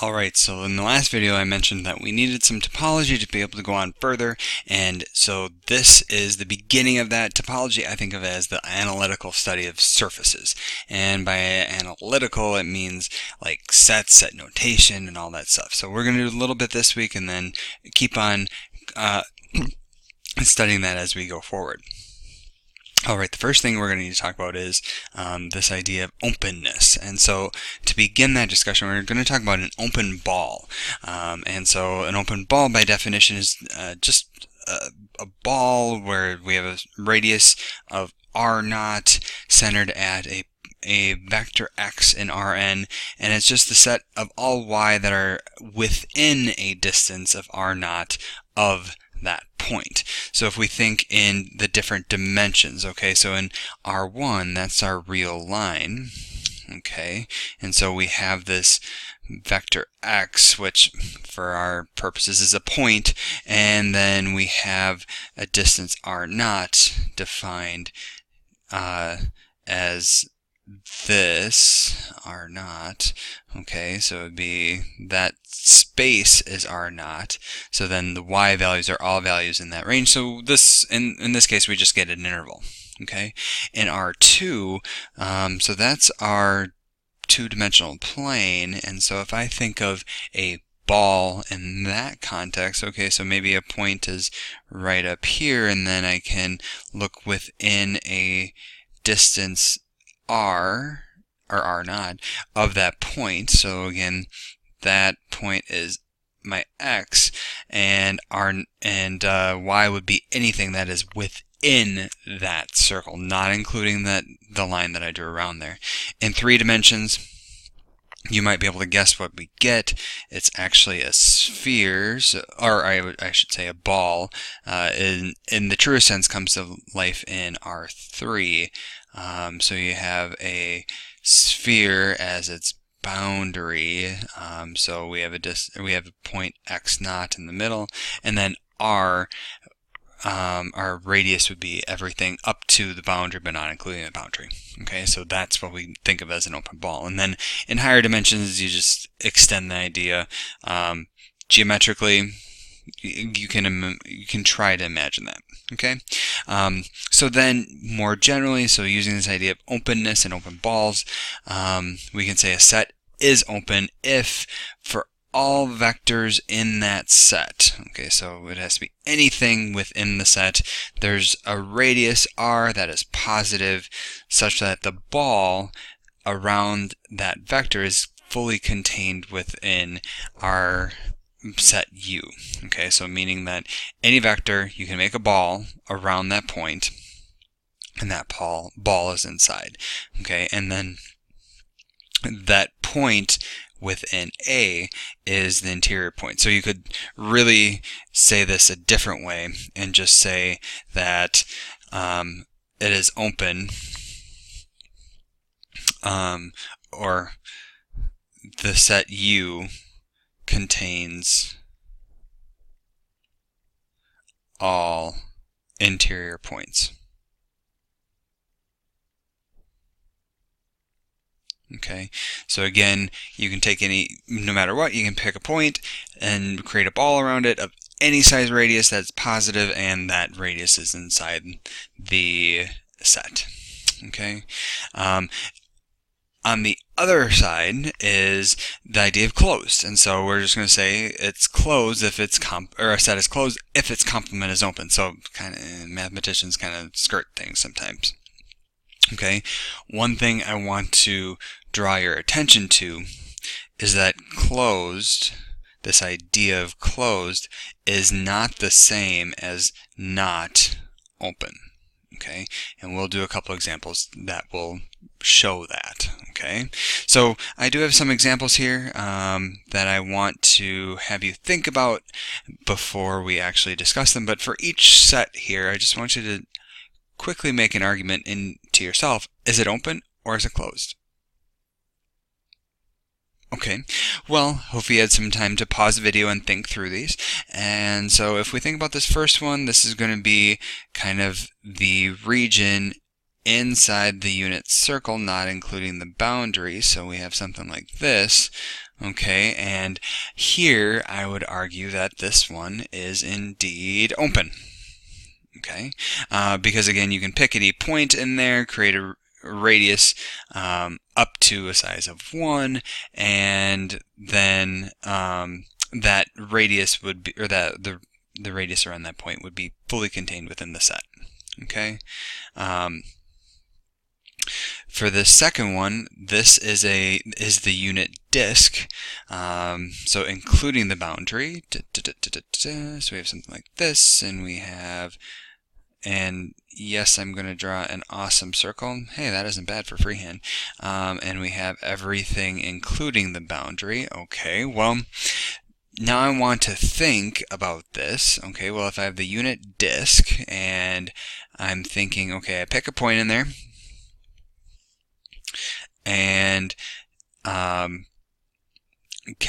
Alright, so in the last video I mentioned that we needed some topology to be able to go on further, and so this is the beginning of that. Topology I think of as the analytical study of surfaces, and by analytical it means like sets, set notation, and all that stuff. So we're going to do a little bit this week and then keep on studying that as we go forward. Alright, the first thing we're going to need to talk about is this idea of openness. And so to begin that discussion, we're going to talk about an open ball. And so an open ball by definition is just a ball where we have a radius of r0 centered at a vector x in Rn, and it's just the set of all y that are within a distance of r0 of that point. So if we think in the different dimensions, okay, so in R1, that's our real line, okay, and so we have this vector x, which for our purposes is a point, and then we have a distance r0 defined as this R0, okay, so it would be that space is R0, so then the y values are all values in that range, so this in this case we just get an interval, okay. In R2, so that's our two-dimensional plane, and so if I think of a ball in that context, okay, so maybe a point is right up here, and then I can look within a distance r, or r0, of that point. So again, that point is my x, and y would be anything that is within that circle, not including the line that I drew around there. In 3 dimensions, you might be able to guess what we get. It's actually a sphere, or I should say a ball. In the truest sense, comes to life in R3. So you have a sphere as its boundary. So we have a point x0 in the middle, and then r. Our radius would be everything up to the boundary but not including the boundary. Okay, so that's what we think of as an open ball. And then in higher dimensions, you just extend the idea. Geometrically, you can try to imagine that. Okay, so then more generally, so using this idea of openness and open balls, we can say a set is open if for all vectors in that set. Okay, so it has to be anything within the set. There's a radius r that is positive, such that the ball around that vector is fully contained within our set U. Okay, so meaning that any vector, you can make a ball around that point, and that ball is inside. Okay, and then that point within A is the interior point. So you could really say this a different way and just say that it is open, or the set U contains all interior points. Okay, so again, you can take no matter what, you can pick a point and create a ball around it of any size radius that's positive, and that radius is inside the set. Okay. On the other side is the idea of closed, and so we're just going to say it's closed if its a set is closed if its complement is open. So kind of mathematicians kind of skirt things sometimes. Okay, one thing I want to draw your attention to is that closed, this idea of closed, is not the same as not open. Okay, and we'll do a couple examples that will show that. Okay, so I do have some examples here that I want to have you think about before we actually discuss them, but for each set here, I just want you to quickly make an argument to yourself. Is it open or is it closed? Okay, well, hope you had some time to pause the video and think through these. And so if we think about this first one, this is going to be kind of the region inside the unit circle, not including the boundary. So we have something like this. Okay, and here I would argue that this one is indeed open. Okay, because again, you can pick any point in there, create a radius up to a size of 1, and then that radius would be, or that the radius around that point would be fully contained within the set. Okay. For the second one, this is the unit disk, so including the boundary. So we have something like this, and we have, and yes, I'm going to draw an awesome circle. Hey, that isn't bad for freehand. And we have everything including the boundary. Okay, well, now I want to think about this. Okay, well, if I have the unit disk, and I'm thinking, okay, I pick a point in there, and can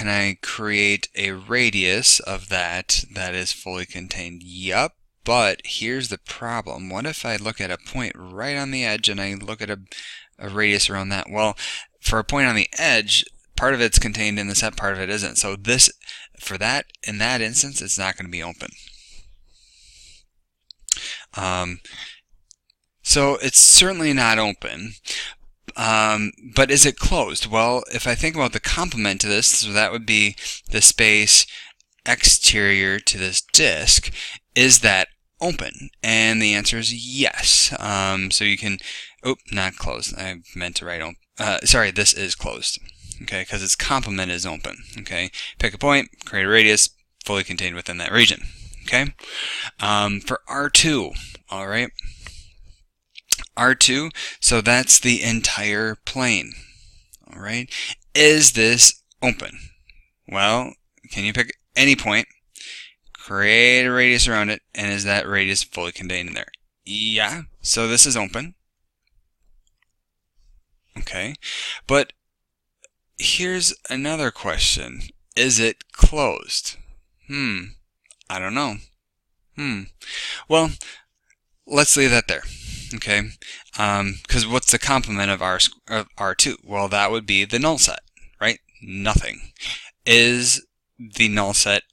I create a radius of that is fully contained? Yup, but here's the problem. What if I look at a point right on the edge and I look at a radius around that? Well, for a point on the edge, part of it's contained in the set, part of it isn't. So this, for that, in that instance, it's not going to be open. So it's certainly not open. But is it closed? Well, if I think about the complement to this, so that would be the space exterior to this disk, is that open? And the answer is yes. So you can, not closed. I meant to write open. Sorry, this is closed. Okay, because its complement is open. Okay, pick a point, create a radius, fully contained within that region. Okay, for R2, all right. R2, so that's the entire plane. All right, is this open? Well, can you pick any point, create a radius around it, and is that radius fully contained in there? Yeah, so this is open. Okay, but here's another question. Is it closed? I don't know. Well, let's leave that there. Okay, because what's the complement of R2? Well, that would be the null set, right? Nothing. Is the null set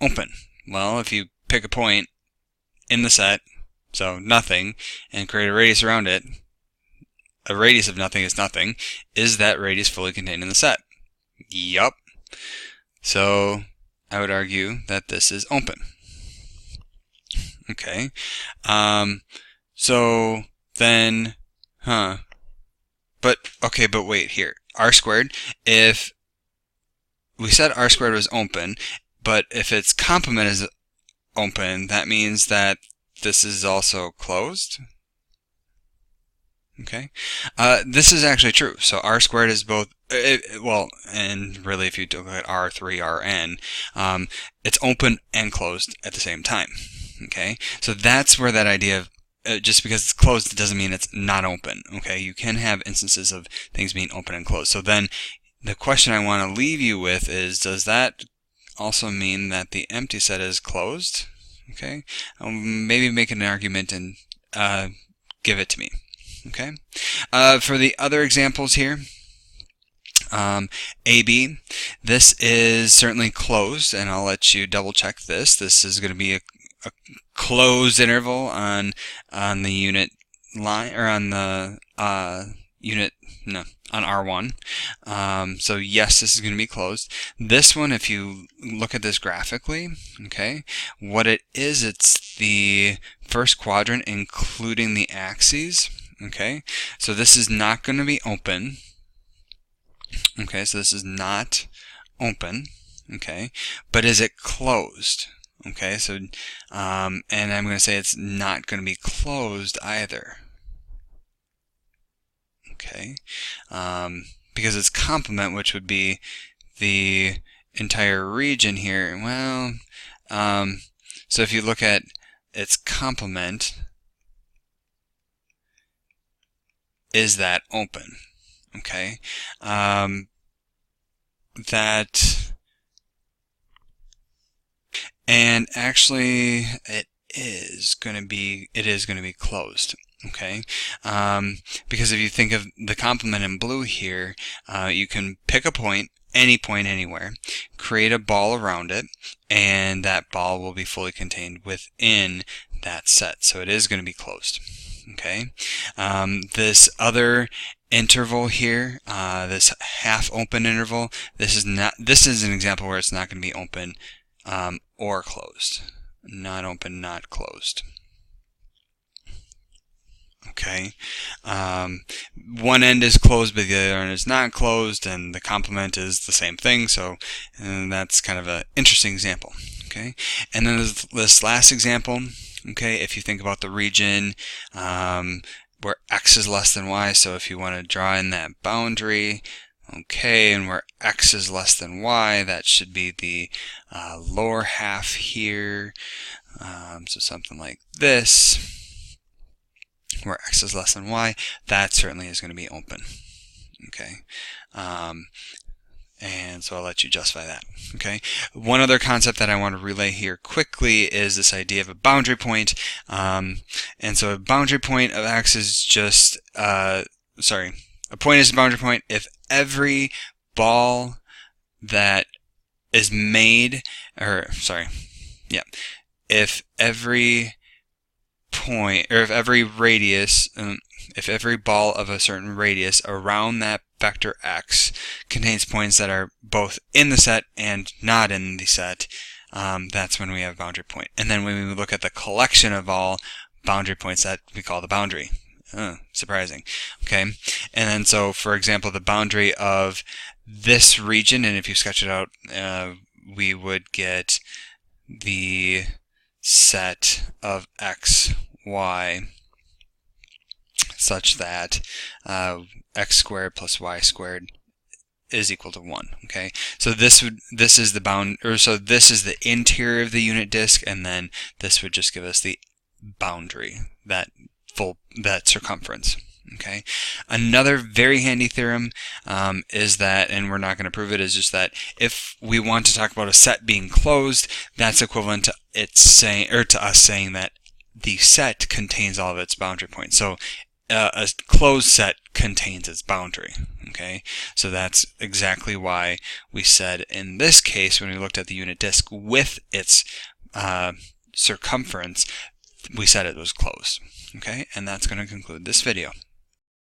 open? Well, if you pick a point in the set, so nothing, and create a radius around it, a radius of nothing is nothing, is that radius fully contained in the set? Yup. So I would argue that this is open. Okay. So then, but wait here. R squared, if we said R squared was open, but if its complement is open, that means that this is also closed. Okay. This is actually true. So R squared is both, well, and really if you look at R3, Rn, it's open and closed at the same time. Okay. So that's where that idea of just because it's closed, it doesn't mean it's not open. Okay, you can have instances of things being open and closed. So then the question I want to leave you with is, does that also mean that the empty set is closed? Okay, maybe make an argument and give it to me. Okay, for the other examples here, AB, this is certainly closed, and I'll let you double check this. This is going to be a closed interval on the unit line, or on the on R1. So yes, this is going to be closed. This one, if you look at this graphically, okay, what it is, it's the first quadrant including the axes. Okay, so this is not going to be open. Okay, so this is not open. Okay, but is it closed? Okay, so, and I'm going to say it's not going to be closed either. Okay, because its complement, which would be the entire region here, well, so if you look at its complement, is that open? Okay, and actually it is going to be closed. Okay, because if you think of the complement in blue here, you can pick a point any point anywhere, create a ball around it, and that ball will be fully contained within that set. So it is going to be closed. Okay. This other interval here, this half open interval, this is an example where it's not going to be open or closed. Not open, not closed. Okay, one end is closed but the other end is not closed, and the complement is the same thing, so that's kind of an interesting example. Okay, and then there's this last example. Okay, if you think about the region where x is less than y, so if you want to draw in that boundary, okay, and where x is less than y, that should be the lower half here, so something like this, where x is less than y, that certainly is going to be open. Okay, and so I'll let you justify that. Okay, one other concept that I want to relay here quickly is this idea of a boundary point. And so a boundary point of x is just, a point is a boundary point if every ball that is made, if every point, or if every radius, if every ball of a certain radius around that vector x contains points that are both in the set and not in the set, that's when we have a boundary point. And then when we look at the collection of all boundary points, that we call the boundary. Surprising. Okay, and then so for example, the boundary of this region, and if you sketch it out, we would get the set of x, y, such that x squared plus y squared is equal to 1. Okay, so this is the interior of the unit disk, and then this would just give us the boundary, that circumference. Okay, another very handy theorem is that, and we're not going to prove it, is just that if we want to talk about a set being closed, that's equivalent to us saying that the set contains all of its boundary points. So a closed set contains its boundary. Okay, so that's exactly why we said in this case, when we looked at the unit disk with its circumference, we said it was closed. Okay, and that's going to conclude this video.